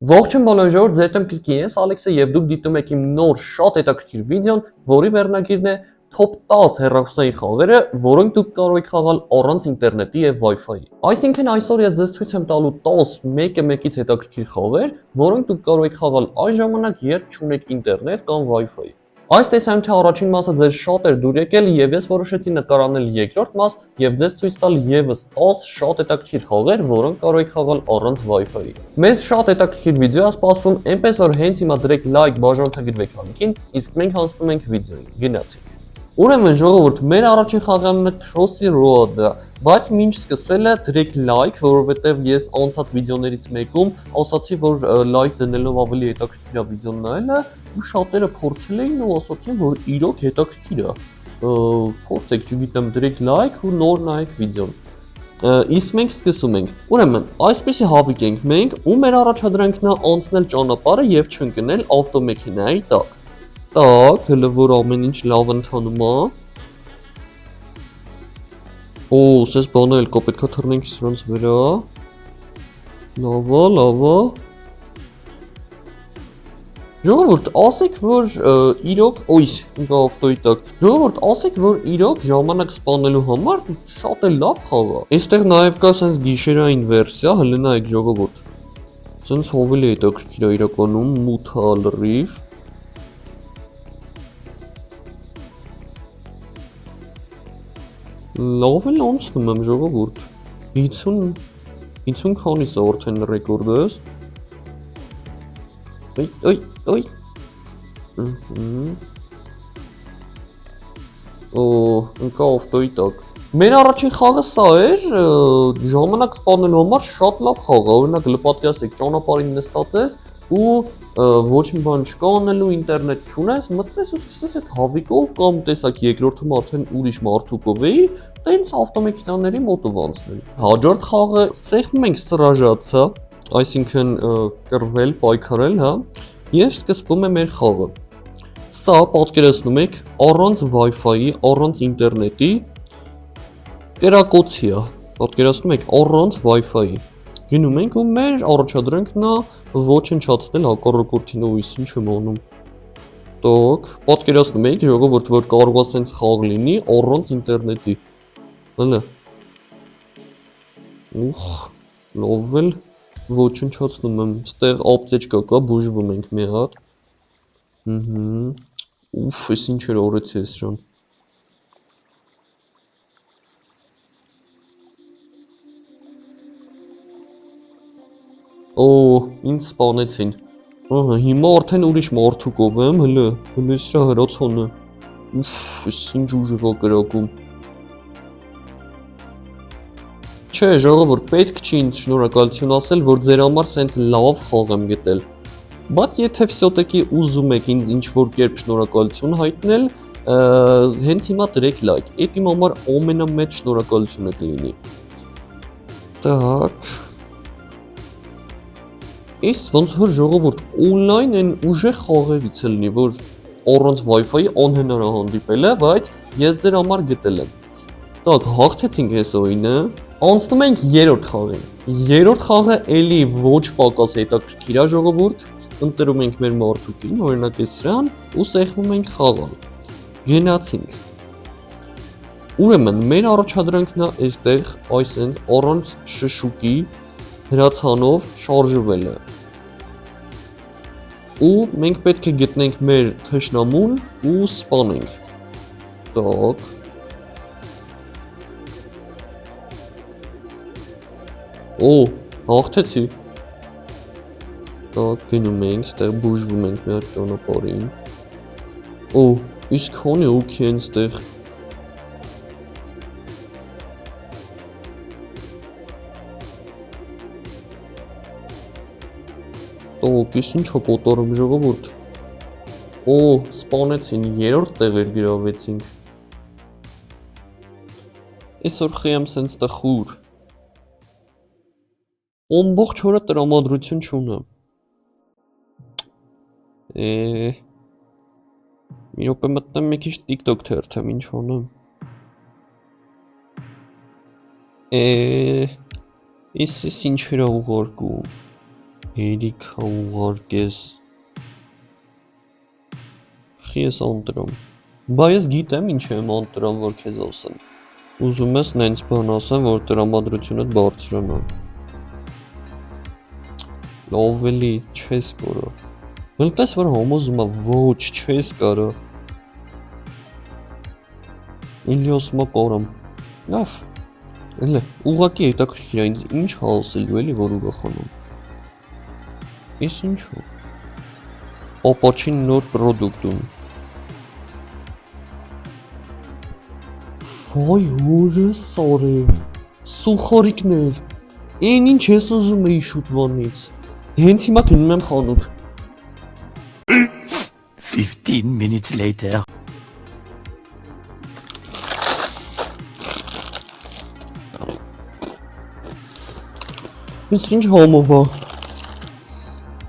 Ողջույն բոլոր ժողովուրդ, ձեր տեմպիկի ես Ալեքսը եւ դուք դիտում եք իմ նոր շատ հետաքրքիր վիդեոն, որի վերնագիրն է Top 10 հեռախոսային խաղերը, որոնք դուք կարող եք խաղալ առանց ինտերնետի եւ Wi-Fi-ի։ Այսինքն այսօր ես ձեզ ցույց եմ տալու 10 մեկից հետաքրքիր խաղեր, որոնք դուք կարող եք խաղալ այն ժամանակ, երբ չունեք ինտերնետ կամ Wi-Fi։ Այս տեսանյութի առաջին մասը ձեզ շատ էր դուր եկել եւ ես որոշեցի նկարանել երկրորդ մաս եւ ձեզ ցույց տալ եւս 10 շատ հետաքրքիր խաղեր, որոնք կարող եք խաղալ առանց Wi-Fi-ի։ Մեզ շատ հետաքրքիր վիդեո է սպասվում, այնպես որ հենց հիմա դրեք լայք, բաժանորդագրվեք համիկին, իսկ մենք հանձնում ենք վիդեոին։ Գնացինք։ Ուրեմն ժողովուրդ, մեր առաջին խաղանունը Crossy Road-ը, բայց մինչ սկսելը դրեք լայք, որովհետև ես անցած վիդեոներից մեկում ասացի, որ լայք դնելով ավելի հետաքրքիր է վիդեոն նայելը, ու շատերը փորձել էին ու ասացին, որ իրոք հետաքրքիր է։ Փորձեք, չգիտեմ, դրեք լայք ու նոր նայեք վիդեոն։ Իսկ մենք սկսում ենք։ Ուրեմն, այսպեսի հավիք ենք մենք, ու մեր առաջադրանքն է անցնել ճանապարհը եւ չընկնել ավտոմեքենայի տակ։ Так, հələ որ ամեն ինչ լավ ընթանում է։ Օ, սես բանը էլ կա, պետք է թռնենք սրանց վրա։ Լավ է։ Ժողովուրդ, ասեք, որ իրոք, ինքը ավտոյի տակ։ Ժողովուրդ, ասեք, որ իրոք ժամանակ սպանելու համար շատ է լավ խաղ է։ Այստեղ նաև կա սենց գիշերային վերսիա, հələ նայեք ժողովուրդ։ Սենց հովել է հետաքրքիր է իրականում, մութ է լրիվ։ Լավ էլ անցնում եմ ժողովուրդ, 50 քանիս է արդեն ռեկորդս, ընկա ավտոյի տակ, մեր առաջին խաղը սա էր, ժամանակ սպանելու համար շատ լավ խաղ է, օրինակ լպատկի ճանապարհին նստած ես ու ոչ մի բան չկա անելու, ինտերնետ չունես, մտնես ու սկսես այդ հավիկով կամ տեսակ երկրորդում արդեն ուրիշ մարդուկով էի, տենց ավտոմեքենաների մոտով անցնել։ Հաջորդ խաղը սեղմում ենք սրաժացը, այսինքն կռվել, պայքարել, հա, եւ սկսվում է մեր խաղը։ Սա պատկերացնում եք առանց Wi-Fi-ի, առանց ինտերնետի կերակոցի է, պատկերացնում եք առանց Wi-Fi-ի։ Գնում ենք ու մեր առաջադրանքն է ոչնչացնել հակառակորդին ու ինչ եմ անում։ Так, պատկերացնում եք ժողովուրդ, որ կարող է սենց խաղ լինի առանց ինտերնետի։ Հələ։ Լավ էլ ոչնչացնում եմ, ստեղ ապտեճկա կա, բուժվում ենք մի հատ։ Էս ինչ էր օրեցի ես շան։ Ինձ սպանեցին։ Հիմա արդեն ուրիշ մարդուկով եմ, հələ սրա հրացանը։ Էս ինչ ուժ է կրակում։ Չէ, ժողովուրդ, պետք չի ինձ շնորհակալություն ասել, որ ձեր համար սենց լավ խաղ եմ գտել։ Բայց եթե վսյոտեկի ուզում եք ինձ ինչ-որ կերպ շնորհակալություն հայտնել, հենց հիմա դրեք լայք, էդ իմ համար ամենամեծ շնորհակալությունը կլինի։ Так։ Իս ոնց որ ժողովուրդ օնլայն են ուժեղ խաղերից է լինի, որ առանց Wi-Fi-ի անհնար է հանդիպելը, բայց ես ձեր համար գտել եմ։ Так, հաղթեցինք այս օրինը, անցնում ենք երրորդ խաղին։ Երրորդ խաղը էլի ոչ պակաս հետաքրքիր է ժողովուրդ, ընտրում ենք մեր մարդուկին, օրինակ էս սրան, ու սեղմում ենք խաղալ։ Գնացինք։ Ուրեմն մեր առաջադրանքն է այստեղ այսենց առանց շշուկի հրացանով շարժվելը։ Ու մենք պետք է գտնենք մեր թշնամուն ու սպանենք։ Так։ Հաղթեցի։ Так, գնում ենք, ստեղ բուժվում ենք մի հատ ճանապարհին։ Իսկ քանի օքի են ստեղ։ Ես ինչ է կոտորում ժողովուրդ։ Սպանեցին, երրորդ տեղեր գրավեցինք։ Այսօր խիեմ սենց տխուր։ Ամբողջ օրը տրամադրություն չունեմ։ Մի րոպե մտնեմ մի քիչ TikTok թերթեմ, ինչ անեմ։ Ես ինչ հրա ուղարկում։ Երիքա ուղարկես։ Խի ես անտրում։ Բա ես գիտեմ ինչ եմ անտրում, որ քեզ ասեմ։ Ուզում ես նենց բան ասեմ, որ տրամադրությունդ բարձրանա։ Լավ էլի, չես կարա։ Մելտես որ համոզում է, ոչ, չես կարա։ Իլի ասում է կարամ։ Լավ։ Էլե, ուղղակի հետաքրքիր է ինձ ինչ ասելու էլի, որ ուրախանամ։ Ես ինչու։ Ապաչին նոր պրոդուկտում։ Վայ հորս արև, սուխարիկներ, են ինչ ես ուզում էի շուտվանից, հենց հիմա գնում եմ խանութ։ 15 minutes later. Ես ինչ համով է։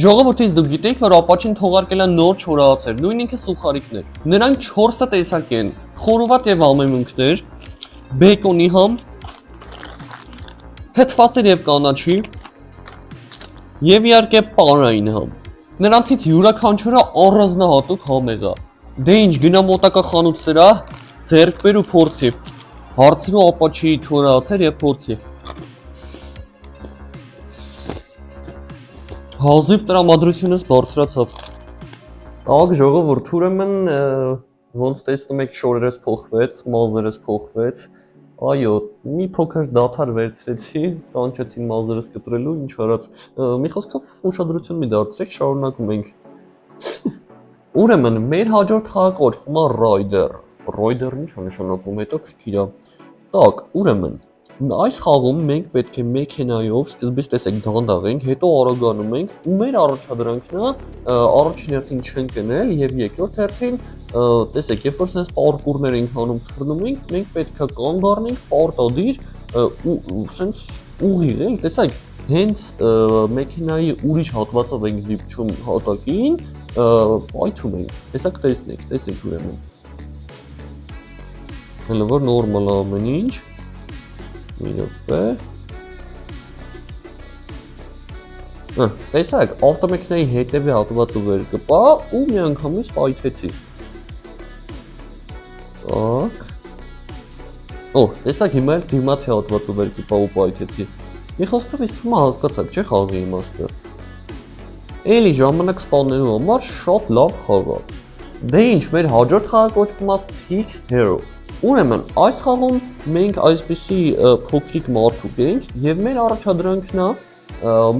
Ժողովուրդից դուք գիտեք, որ ապաչին թողարկել է նոր չորացեր, նույն ինքը սուխարիկներ։ Նրանք 4 տեսակ են, խորոված եւ ամեմունքներ, բեկոնի համ, թթվասեր եւ կանաչի, եւ իհարկե պարային համ։ Նրանցից յուրաքանչյուրը առանձնահատուկ համեղ է։ Դե ինչ գնա մոտակա խանութ սրա, ձեռք բեր ու փորձի։ Հարցրու ապաչի չորացեր եւ փորձի։ Հազիվ տրամադրությունս բարձրացավ։ Աղ ժողովուրդ, ուրեմն ոնց տեսնում եք շորերս փոխվեց, մազերս փոխվեց։ Այո, մի փոքր դադար վերցրեցի, կանչեցի մազերս կտրելու, ինչ արած։ Մի խոսքով ուշադրություն մի դարձրեք, շարունակում ենք։ Ուրեմն մեր հաջորդ խաղը կոչվում է Rider։ Rider-ը ինչ է նշանակում, հետաքրքիր է։ Так, ուրեմն այս խաղում մենք պետք է մեքենայով սկզբից տեսեք դանդաղ ենք, հետո արագանում ենք ու մեր առաջադրանքն է առաջին հերթին չընկնել եւ երկրորդ հերթին տեսեք, երբ որ sense պարկուրներ ենք անում թռնում ենք, մենք պետք է կանգ առնենք պարտադիր ու sense ուղիղ էլ, տեսեք, հենց մեքենայի ուրիշ հատվածով ենք դիպչում հատակին, պայթում ենք։ Տեսեք, տեսեք ուրեմն։ Հələ որ նորմալ է ամեն ինչ։ Մի րոպե։ Տեսեք, ավտոմեքենայի հետևի հատվածը վեր կպա ու միանգամից պայթեցի։ Так։ Տեսեք, հիմա էլ դիմացի հատվածը վեր կպա ու պայթեցի։ Մի խոսքով իսկ թվում է հասկացաք, չէ՞ խաղի իմաստը։ Էլի ժամանակ սպանելու համար շատ լավ խաղ է։ Դե ինչ, մեր հաջորդ խաղը կոչվում է Stick Hero։ Ուրեմն, այս խաղում մենք այսպիսի փոքրիկ մարդուկ ենք եւ մեր առաջադրանքն է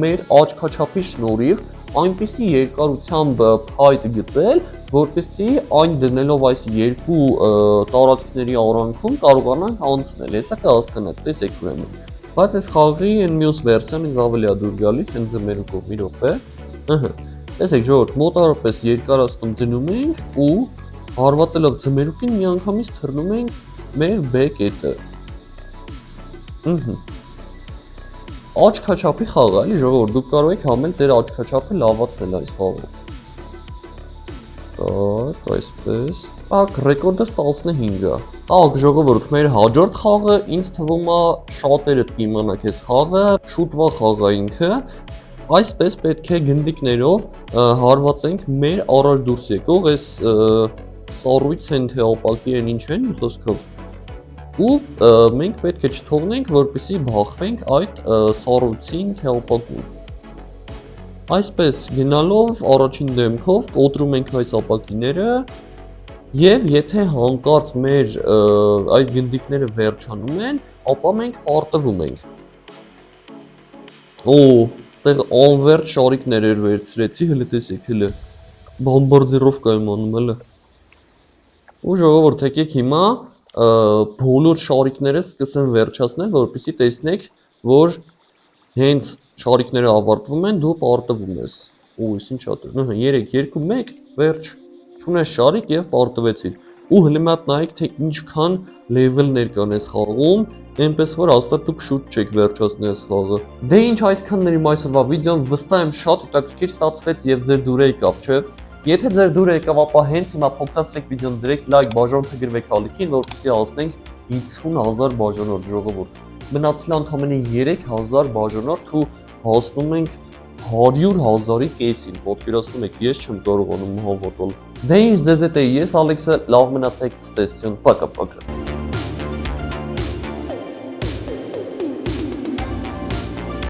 մեր աչքաչափի շնորհիվ այնպիսի երկարությամբ փայտ գծել, որպեսզի այն դնելով այս երկու տարածքների արանքում կարողանանք անցնել։ Հեսա կհասկանաք, տեսեք ուրեմն։ Բայց այս խաղի այն մյուս վերսիան ինձ ավելի է դուր գալիս, հենց ձմերուկով մի րոպե։ Տեսեք, ժողովուրդ, մոտավորապես երկարացնում դնում ենք ու հարվածելով ձմերուկին միանգամից թռնում ենք մեր բեկետը։ Աչքաչափի խաղ է, էլի ժողովուրդ, դուք կարող եք համել ձեր աչքաչափը լավացնել այս խաղով։ Так, այսպես։ Так, ռեկորդս 15 է։ Так, ժողովուրդ, մեր հաջորդ խաղը ինձ թվում է շատերը կիմանաք այս խաղը, շուտվա խաղ է ինքը։ Այսպես պետք է գնդիկներով հարվածենք մեր առաջ դուրս եկող այս սառույց են թե ապակի են ինչ են խոսքով ու մենք պետք է չթողնենք որպեսզի բախվենք այդ սառույցին թե ապակուն այսպես գնալով առաջին դեմքով կոտրում ենք այս ապակիները եւ եթե հանկարծ մեր այս գնդիկները վերջանում են ապա մենք պարտվում ենք այստեղ անվերջ շարիկներ էր վերցրեցի հələ տեսեք հələ բամբարդիրովկա եմ անում հələ ու ժողովուրդ եկեք հիմա բոլոր շարիկները սկսեմ վերջացնել որպեսզի տեսնեք որ հենց շարիկները ավարտվում են դու պարտվում ես այս ինչ ատր 3 2 1 վերջ չունես շարիկ եւ պարտվեցի ու հələ մի հատ նայեք թե ինչքան լեվելներ կան այս խաղում այնպես որ հաստատ դուք շուտ չեք վերջացնի այս խաղը դե ինչ այսքանների այսօրվա վիդեոն վստահ եմ շատ հետաքրքիր ստացվեց եւ ձեր դուր եկավ չէ եթե ձեր դուր եկավ ապա հենց հիմա փոքրացրեք վիդեոն դրեք լայք բաժանորդը գրվեք ալիքին որպեսզի հասնենք 50000 բաժանորդ ժողովուրդ մնացել է ընդամենը 3000 բաժանորդ ու հասնում ենք 100,000-ի կեսին, պատկերացնում եք, ես չեմ կարողանում հավատալ։ Դե ինչ ձեզ հետ է, ես Ալեքսը, լավ մնացեք, ցտեսություն, պակա-պակա։